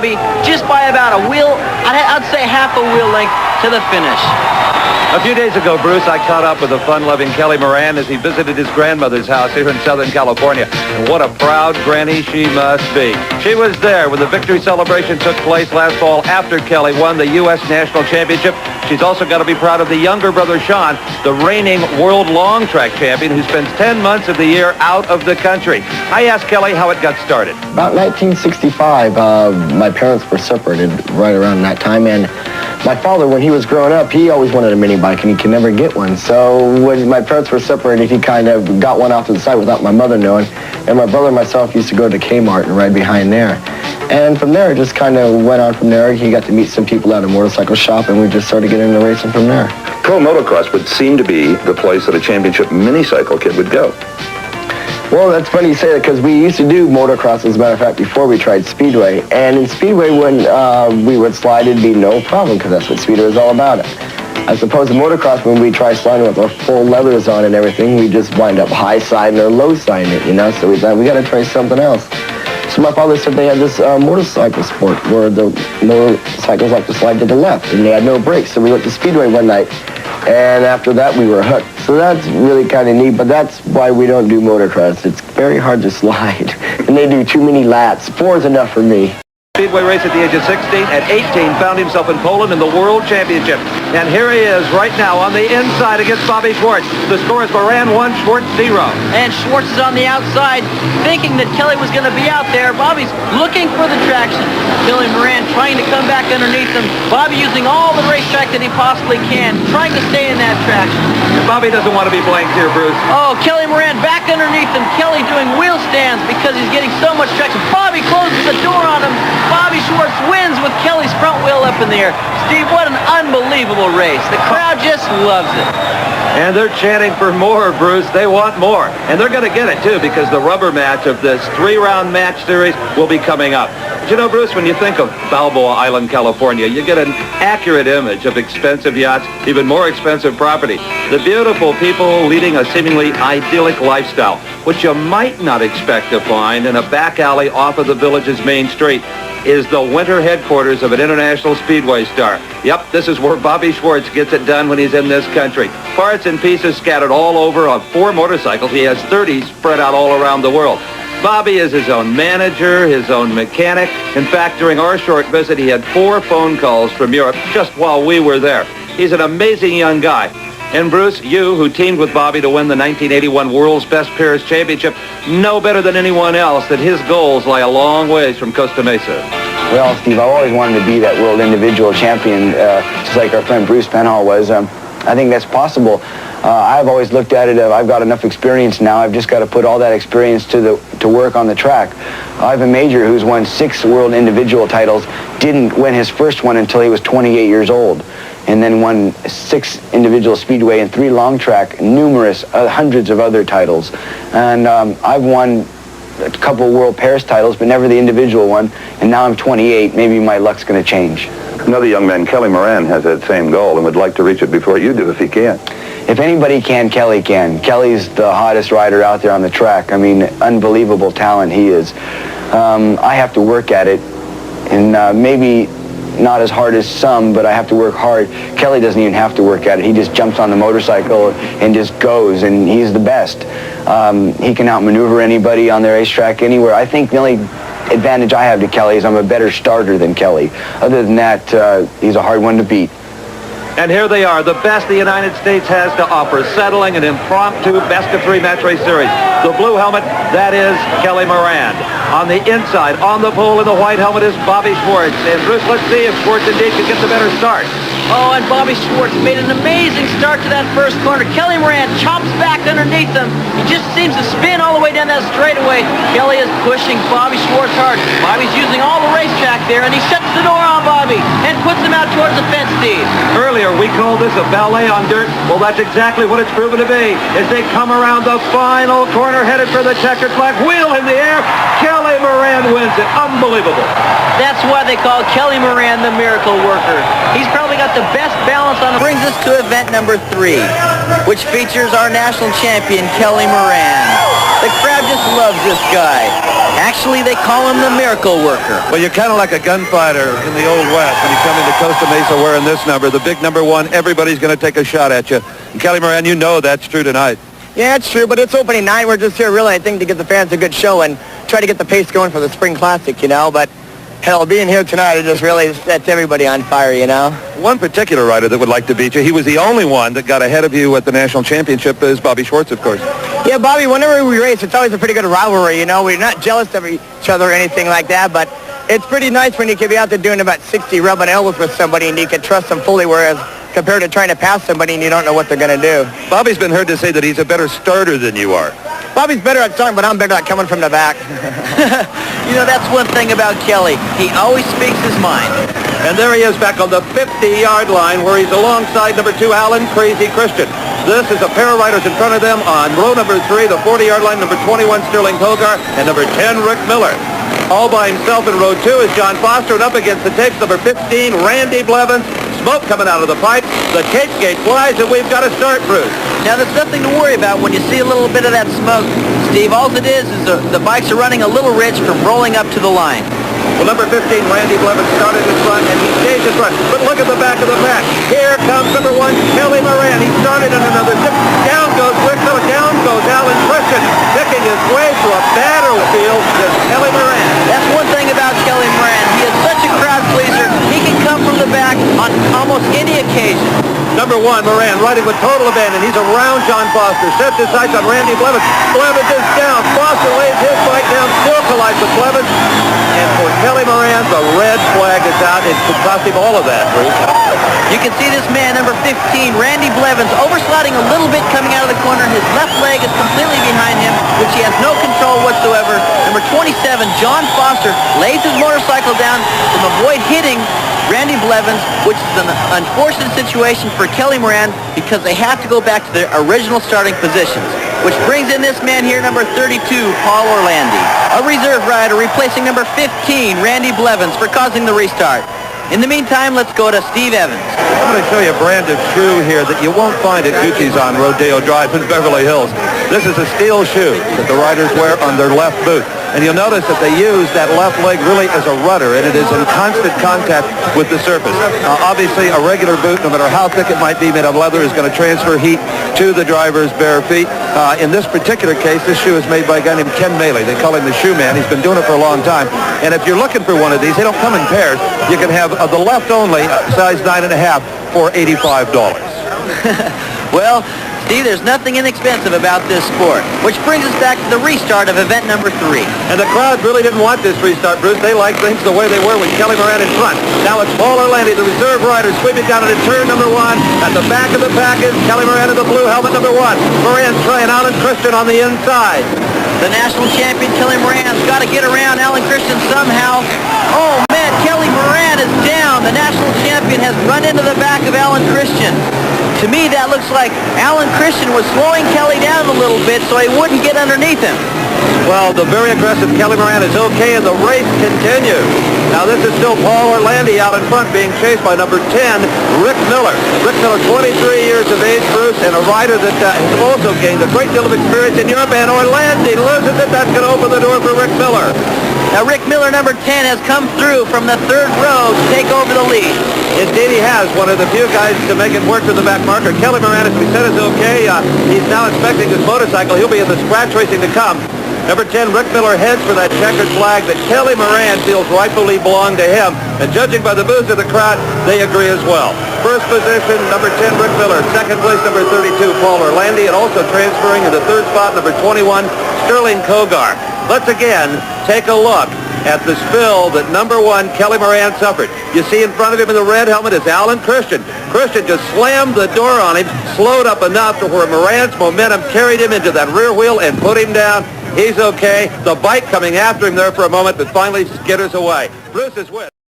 Bobby just by about a wheel, I'd say half a wheel length to the finish. A few days ago, Bruce, I caught up with the fun-loving Kelly Moran as he visited his grandmother's house here in Southern California. And what a proud granny she must be. She was there when the victory celebration took place last fall after Kelly won the U.S. National Championship. She's also got to be proud of the younger brother, Sean, the reigning world long track champion who spends 10 months of the year out of the country. I asked Kelly how it got started. About 1965, my parents were separated right around that time, and my father, when he was growing up, he always wanted a mini bike, and he could never get one. So when my parents were separated, he kind of got one off to the side without my mother knowing, and my brother and myself used to go to Kmart and ride behind there. And from there, it just kind of went on from there. He got to meet some people at a motorcycle shop, and we just started getting into racing from there. Pro motocross would seem to be the place that a championship mini-cycle kid would go. Well, that's funny you say that, because we used to do motocross, as a matter of fact, before we tried Speedway. And in Speedway, when we would slide, it'd be no problem, because that's what Speedway is all about. As opposed to motocross, when we try sliding with our full leathers on and everything, we just wind up high-siding or low-siding it, you know? So we thought, we got to try something else. So my father said they had this motorcycle sport where the motorcycles like to slide to the left, and they had no brakes. So we went to Speedway one night, and after that, we were hooked. So that's really kind of neat, but that's why we don't do motocross. It's very hard to slide, and they do too many laps. 4 is enough for me. Speedway race at the age of 16. At 18, found himself in Poland in the World Championship. And here he is right now on the inside against Bobby Schwartz. The score is Moran 1, Schwartz 0. And Schwartz is on the outside, thinking that Kelly was going to be out there. Bobby's looking for the traction. Kelly Moran trying to come back underneath him. Bobby using all the racetrack that he possibly can, trying to stay in that traction. And Bobby doesn't want to be blanked here, Bruce. Oh, Kelly Moran back underneath him. Kelly doing wheel stands because he's getting so much traction. Bobby closes the door on him. Bobby Schwartz wins with Kelly's front wheel up in the air. Steve, what an unbelievable race. The crowd just loves it. And they're chanting for more, Bruce. They want more. And they're going to get it, too, because the rubber match of this 3-round match series will be coming up. But you know, Bruce, when you think of Balboa Island, California, you get an accurate image of expensive yachts, even more expensive property. The beautiful people leading a seemingly idyllic lifestyle, which you might not expect to find in a back alley off of the village's main street, is the winter headquarters of an international speedway star. Yep, this is where Bobby Schwartz gets it done when he's in this country. Parts and pieces scattered all over on 4 motorcycles. He has 30 spread out all around the world. Bobby is his own manager, his own mechanic. In fact, during our short visit, he had 4 phone calls from Europe just while we were there. He's an amazing young guy. And Bruce, you, who teamed with Bobby to win the 1981 World's Best Pairs Championship, know better than anyone else that his goals lie a long ways from Costa Mesa. Well, Steve, I've always wanted to be that world individual champion, just like our friend Bruce Penhall was. I think that's possible. I've always looked at it, I've got enough experience now. I've just got to put all that experience to work on the track. I have a major who's won 6 world individual titles, didn't win his first one until he was 28 years old, and then won 6 individual speedway and 3 long track, numerous, hundreds of other titles. And I've won a couple world pairs titles, but never the individual one, and now I'm 28. Maybe my luck's going to change. Another young man, Kelly Moran, has that same goal and would like to reach it before you do if he can. If anybody can, Kelly can. Kelly's the hottest rider out there on the track. I mean, unbelievable talent he is. I have to work at it, and maybe not as hard as some, but I have to work hard. Kelly doesn't even have to work at it. He just jumps on the motorcycle and just goes, and he's the best. He can outmaneuver anybody on the racetrack anywhere. I think the only advantage I have to Kelly is I'm a better starter than Kelly. Other than that, he's a hard one to beat. And here they are, the best the United States has to offer, settling an impromptu best-of-3 match race series. The blue helmet, that is Kelly Moran. On the inside, on the pole in the white helmet is Bobby Schwartz. And Bruce, let's see if Schwartz indeed can get the better start. Oh, and Bobby Schwartz made an amazing start to that first corner. Kelly Moran chops back underneath him. He just seems to spin all the way down that straightaway. Kelly is pushing Bobby Schwartz hard. Bobby's using all the racetrack there, and he shuts the door on Bobby and puts him out towards the fence, Steve. Earlier, we called this a ballet on dirt. Well, that's exactly what it's proven to be. As they come around the final corner, headed for the checkered flag, wheel in the air, Kelly Moran wins it. Unbelievable. That's why they call Kelly Moran the miracle worker. He's probably got the best balance on it. Brings us to event number 3, which features our national champion, Kelly Moran. The crowd just loves this guy. Actually, they call him the miracle worker. Well, you're kind of like a gunfighter in the Old West when you come into Costa Mesa wearing this number, the big number 1. Everybody's going to take a shot at you. And Kelly Moran, you know that's true tonight. Yeah, it's true, but it's opening night. We're just here really, I think, to get the fans a good show and try to get the pace going for the Spring Classic, you know. But, hell, being here tonight, it just really sets everybody on fire, you know. One particular rider that would like to beat you, he was the only one that got ahead of you at the national championship, is Bobby Schwartz, of course. Yeah, Bobby, whenever we race, it's always a pretty good rivalry, you know. We're not jealous of each other or anything like that, but it's pretty nice when you can be out there doing about 60 rubbing elbows with somebody and you can trust them fully, whereas compared to trying to pass somebody and you don't know what they're going to do. Bobby's been heard to say that he's a better starter than you are. Bobby's better at starting, but I'm better at coming from the back. You know, that's one thing about Kelly. He always speaks his mind. And there he is back on the 50-yard line where he's alongside number 2, Alan Crazy Christian. This is a pair of riders in front of them on row number 3, the 40-yard line, number 21, Sterling Kogar, and number 10, Rick Miller. All by himself in row 2 is John Foster, and up against the tapes, number 15, Randy Blevins. Smoke coming out of the pipe. The tape gate flies, and we've got to start, Bruce. Now, there's nothing to worry about when you see a little bit of that smoke, Steve. All it is the bikes are running a little rich from rolling up to the line. Well, number 15, Randy Blevins, started in front, and he stays in front. But look at the back of the pack. Here comes number 1, Kelly Moran. He started in another dip. Down goes Rick Miller. Down goes Alan Christian. Picking his way through a battlefield is Kelly Moran. That's one thing about Kelly Moran. He is such a crowd pleaser. He can come from the back on almost any occasion. Number 1, Moran, riding with total abandon. He's around John Foster. Sets his sights on Randy Blevins. Blevins is down. Foster lays his bike down. Still collides with Blevins. And for Kelly Moran, the red flag is out. It could cost him all of that, Bruce. You can see this man, number 15, Randy Blevins, oversliding a little bit coming out of the corner. His left leg is completely behind him, which he has no control whatsoever. Number 27, John Foster, lays his motorcycle down to avoid hitting Randy Blevins, which is an unfortunate situation for Kelly Moran because they have to go back to their original starting positions, which brings in this man here, number 32, Paul Orlandi, a reserve rider replacing number 15, Randy Blevins, for causing the restart. In the meantime, let's go to Steve Evans. I'm going to show you a brand of shoe here that you won't find at Gucci's on Rodeo Drive in Beverly Hills. This is a steel shoe that the riders wear on their left boot. And you'll notice that they use that left leg really as a rudder, and it is in constant contact with the surface. Obviously, a regular boot, no matter how thick it might be made of leather, is going to transfer heat to the driver's bare feet. In this particular case, this shoe is made by a guy named Ken Maley. They call him the shoe man. He's been doing it for a long time. And if you're looking for one of these, they don't come in pairs. You can have the left only, size 9.5, for $85. Well, Steve, there's nothing inexpensive about this sport, which brings us back to the restart of event number 3. And the crowd really didn't want this restart, Bruce. They like things the way they were with Kelly Moran in front. Now it's Paul Orlandi, the reserve rider, sweeping down into turn number 1. At the back of the pack is Kelly Moran in the blue helmet number 1. Moran's trying Alan Christian on the inside. The national champion, Kelly Moran's got to get around Alan Christian somehow. Oh, man, Kelly Moran is down. The national champion has run into the back of Alan Christian. To me, that looks like Alan Christian was slowing Kelly down a little bit so he wouldn't get underneath him. Well, the very aggressive Kelly Moran is okay, and the race continues. Now, this is still Paul Orlandi out in front, being chased by number 10, Rick Miller. Rick Miller, 23 years of age, Bruce, and a rider that has also gained a great deal of experience in Europe, and Orlandi loses it. That's going to open the door for Rick Miller. Now, Rick Miller, number 10, has come through from the third row to take over the lead. Indeed, he has. One of the few guys to make it work to the back marker. Kelly Moran, as we said, is okay. He's now inspecting his motorcycle. He'll be in the scratch racing to come. Number 10, Rick Miller, heads for that checkered flag that Kelly Moran feels rightfully belonged to him. And judging by the boos of the crowd, they agree as well. First position, number 10, Rick Miller. Second place, number 32, Paul Orlandi. And also transferring to the third spot, number 21, Sterling Kogar. Let's again take a look at the spill that number 1, Kelly Moran, suffered. You see in front of him in the red helmet is Alan Christian. Christian just slammed the door on him, slowed up enough to where Moran's momentum carried him into that rear wheel and put him down. He's okay. The bike coming after him there for a moment, but finally skitters away. Bruce is with.